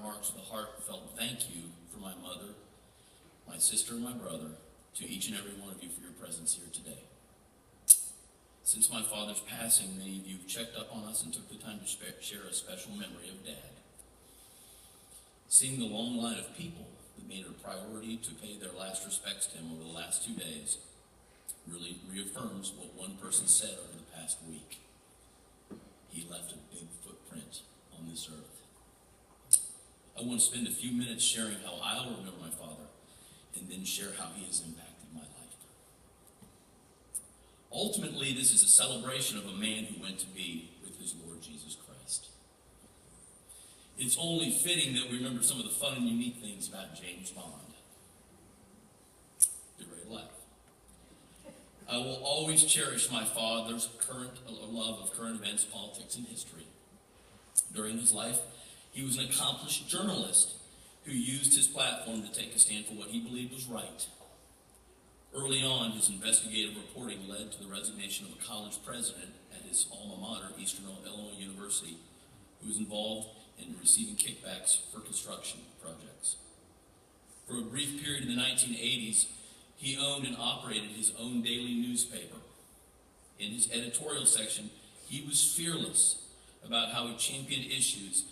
remarks with a heartfelt thank you for my mother, my sister, and my brother, to each and every one of you for your presence here today. Since my father's passing, many of you have checked up on us and took the time to share a special memory of Dad. Seeing the long line of people that made it a priority to pay their last respects to him over the last 2 days really reaffirms what one person said over the past week. He left a big footprint on this earth. I want to spend a few minutes sharing how I'll remember my father, and then share how he has impacted my life. Ultimately, this is a celebration of a man who went to be with his Lord Jesus Christ. It's only fitting that we remember some of the fun and unique things about James Bond. Get ready to laugh. I will always cherish my father's love of current events, politics, and history. During his life, he was an accomplished journalist who used his platform to take a stand for what he believed was right. Early on, his investigative reporting led to the resignation of a college president at his alma mater, Eastern Illinois University, who was involved in receiving kickbacks for construction projects. For a brief period in the 1980s, he owned and operated his own daily newspaper. In his editorial section, he was fearless about how he championed issues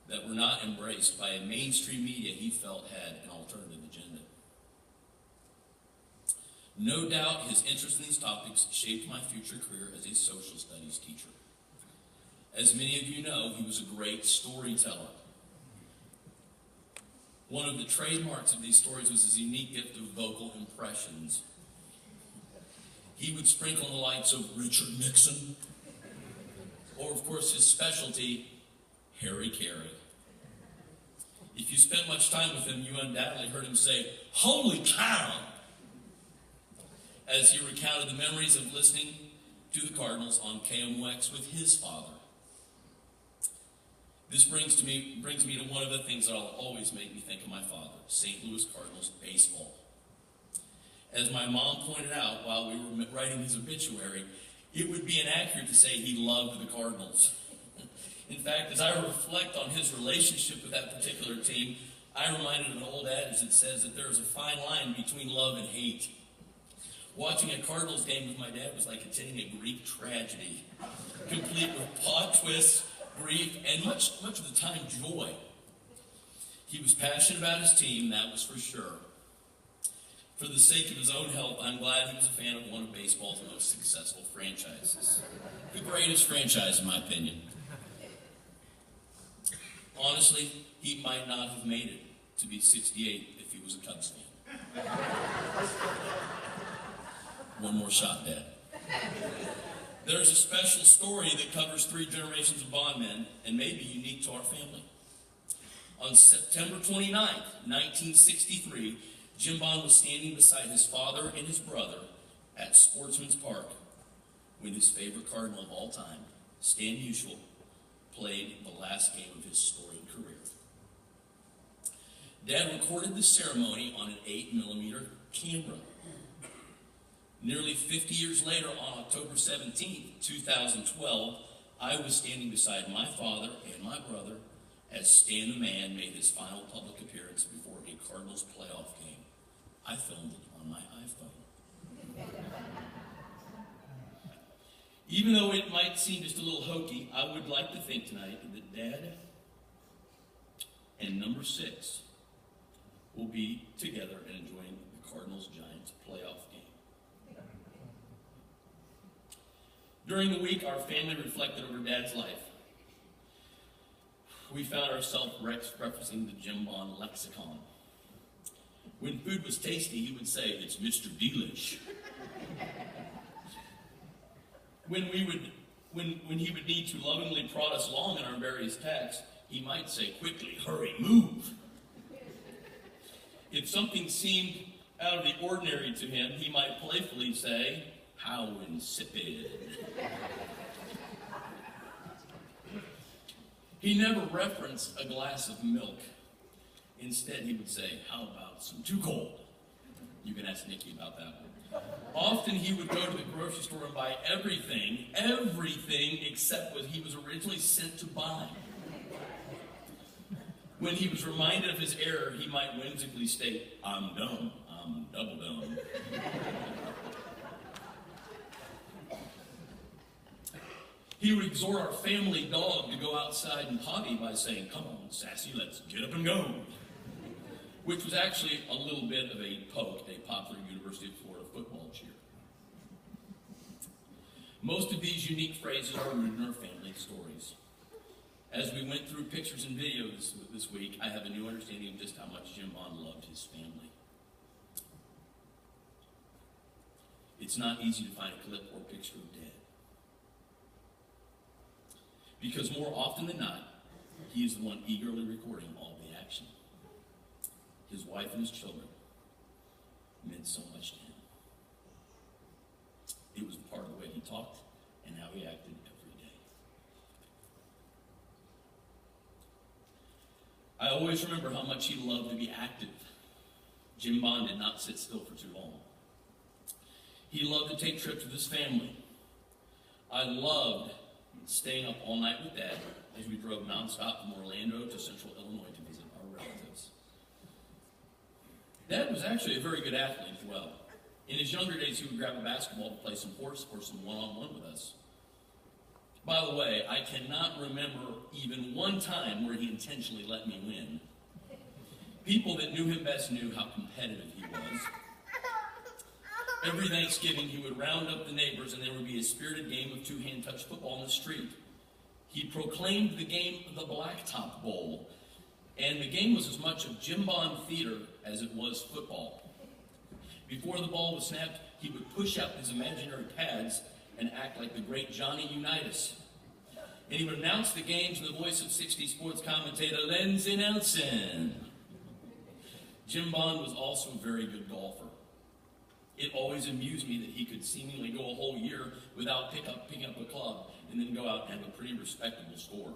that were not embraced by a mainstream media he felt had an alternative agenda. No doubt his interest in these topics shaped my future career as a social studies teacher. As many of you know, he was a great storyteller. One of the trademarks of these stories was his unique gift of vocal impressions. He would sprinkle the likes of Richard Nixon, or of course his specialty, Harry Carey. If you spent much time with him, you undoubtedly heard him say, "Holy cow!" as he recounted the memories of listening to the Cardinals on KMOX with his father. This brings me to one of the things that will always make me think of my father, St. Louis Cardinals baseball. As my mom pointed out while we were writing his obituary, it would be inaccurate to say he loved the Cardinals. In fact, as I reflect on his relationship with that particular team, I'm reminded of an old adage that says that there is a fine line between love and hate. Watching a Cardinals game with my dad was like attending a Greek tragedy, complete with plot twists, grief, and much of the time joy. He was passionate about his team, that was for sure. For the sake of his own health, I'm glad he was a fan of one of baseball's most successful franchises. The greatest franchise, in my opinion. Honestly, he might not have made it to be 68 if he was a Cubs fan. One more shot, Dad. There's a special story that covers 3 generations of bondmen and may be unique to our family. On September 29th, 1963, Jim Bond was standing beside his father and his brother at Sportsman's Park when his favorite Cardinal of all time, Stan Musial, played the last game of his storied career. Dad recorded the ceremony on an 8mm camera. Nearly 50 years later, on October 17, 2012, I was standing beside my father and my brother as Stan the Man made his final public appearance before a Cardinals playoff game. I filmed it on my iPhone. Even though it might seem just a little hokey, I would like to think tonight that Dad and number 6 will be together and enjoying the Cardinals-Giants playoff game. During the week, our family reflected over Dad's life. We found ourselves referencing the Jim Bond lexicon. When food was tasty, he would say, "It's Mr. Delish." When he would need to lovingly prod us along in our various tasks, he might say, "Quickly, hurry, move." If something seemed out of the ordinary to him, he might playfully say, "How insipid." He never referenced a glass of milk. Instead, he would say, "How about some too cold?" You can ask Nikki about that one. Often he would go to the grocery store and buy everything except what he was originally sent to buy. When he was reminded of his error, he might whimsically state, "I'm dumb, I'm double dumb." He would exhort our family dog to go outside and potty by saying, "Come on, Sassy, let's get up and go," which was actually a little bit of a poke at a popular University of Florida football cheer. Most of these unique phrases are rooted in our family stories. As we went through pictures and videos this week, I have a new understanding of just how much Jim Bond loved his family. It's not easy to find a clip or picture of Dad, because more often than not, he is the one eagerly recording all the action. His wife and his children meant so much to him. It was part of the way he talked and how he acted every day. I always remember how much he loved to be active. Jim Bond did not sit still for too long. He loved to take trips with his family. I loved staying up all night with Dad as we drove nonstop from Orlando to Central Illinois to visit our relatives. Dad was actually a very good athlete as well. In his younger days, he would grab a basketball to play some horse or some one-on-one with us. By the way, I cannot remember even one time where he intentionally let me win. People that knew him best knew how competitive he was. Every Thanksgiving, he would round up the neighbors and there would be a spirited game of two-hand touch football in the street. He proclaimed the game the Blacktop Bowl, and the game was as much of Jim Bond theater as it was football. Before the ball was snapped, he would push out his imaginary pads and act like the great Johnny Unitas. And he would announce the games in the voice of 60s sports commentator Lindsey Nelson. Jim Bond was also a very good golfer. It always amused me that he could seemingly go a whole year without picking up a club and then go out and have a pretty respectable score.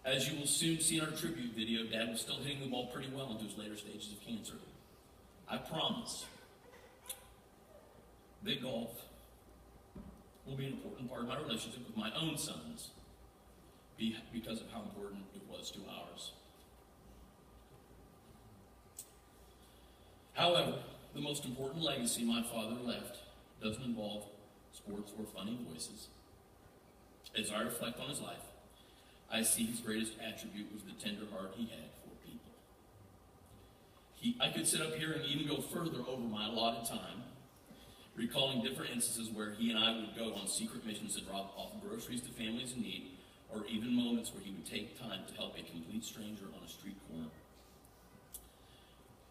As you will soon see in our tribute video, Dad was still hitting the ball pretty well into his later stages of cancer. I promise, big golf will be an important part of my relationship with my own sons because of how important it was to ours. However, the most important legacy my father left doesn't involve sports or funny voices. As I reflect on his life, I see his greatest attribute was the tender heart he had for people. I could sit up here and even go further over my allotted time, recalling different instances where he and I would go on secret missions to drop off groceries to families in need, or even moments where he would take time to help a complete stranger on a street corner.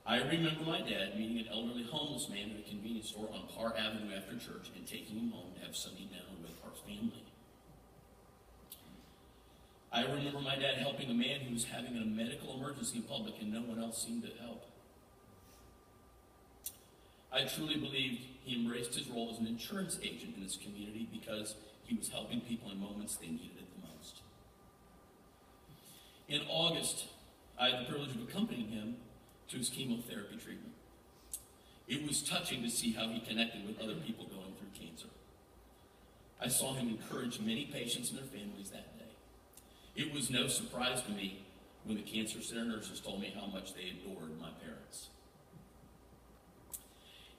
I remember my dad meeting an elderly homeless man at a convenience store on Parr Avenue after church and taking him home to have Sunday dinner with our family. I remember my dad helping a man who was having a medical emergency in public and no one else seemed to help. I truly believed he embraced his role as an insurance agent in this community because he was helping people in moments they needed it the most. In August, I had the privilege of accompanying him to his chemotherapy treatment. It was touching to see how he connected with other people going through cancer. I saw him encourage many patients and their families that day. It was no surprise to me when the cancer center nurses told me how much they adored my parents.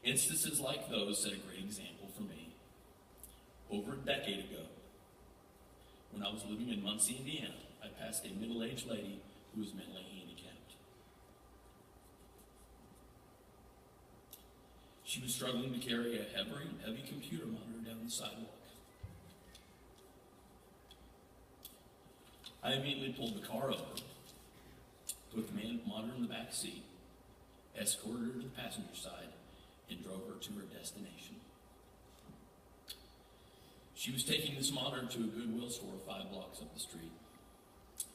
Instances like those set a great example for me. Over a decade ago, when I was living in Muncie, Indiana, I passed a middle-aged lady who was mentally handicapped. She was struggling to carry a heavy computer monitor down the sidewalk. I immediately pulled the car over, put the monitor in the back seat, escorted her to the passenger side, and drove her to her destination. She was taking this monitor to a Goodwill store 5 blocks up the street.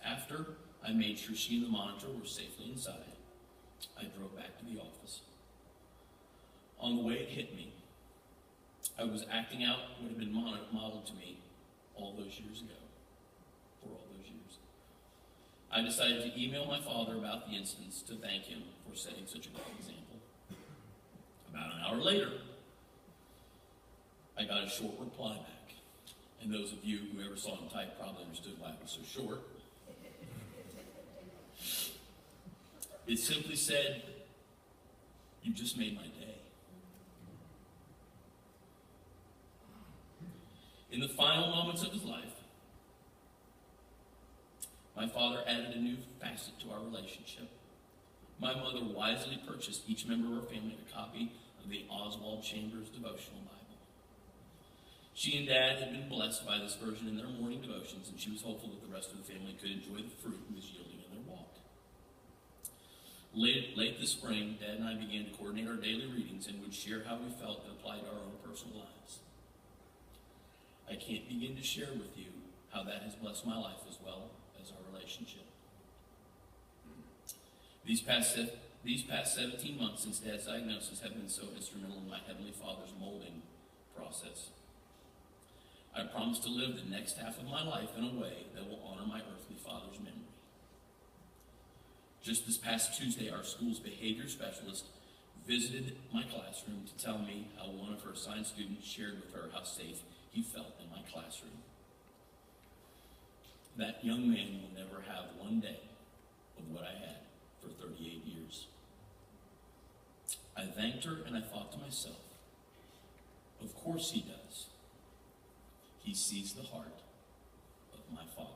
After I made sure she and the monitor were safely inside, I drove back to the office. On the way it hit me, I was acting out what had been modeled to me all those years ago, for all those years. I decided to email my father about the incidents to thank him for setting such a great example. About an hour later, I got a short reply back. And those of you who ever saw him type probably understood why it was so short. It simply said, "You just made my day." In the final moments of his life, my father added a new facet to our relationship. My mother wisely purchased each member of our family a copy of the Oswald Chambers Devotional Bible. She and Dad had been blessed by this version in their morning devotions, and she was hopeful that the rest of the family could enjoy the fruit it was yielding in their walk. Late this spring, Dad and I began to coordinate our daily readings and would share how we felt and applied to our own personal lives. I can't begin to share with you how that has blessed my life as well as our relationship. These past 17 months since Dad's diagnosis have been so instrumental in my Heavenly Father's molding process. I promise to live the next half of my life in a way that will honor my earthly father's memory. Just this past Tuesday, our school's behavior specialist visited my classroom to tell me how one of her assigned students shared with her how safe he felt in my classroom. That young man will never have one day of what I had for 38 years. I thanked her and I thought to myself, of course he does. He sees the heart of my Father.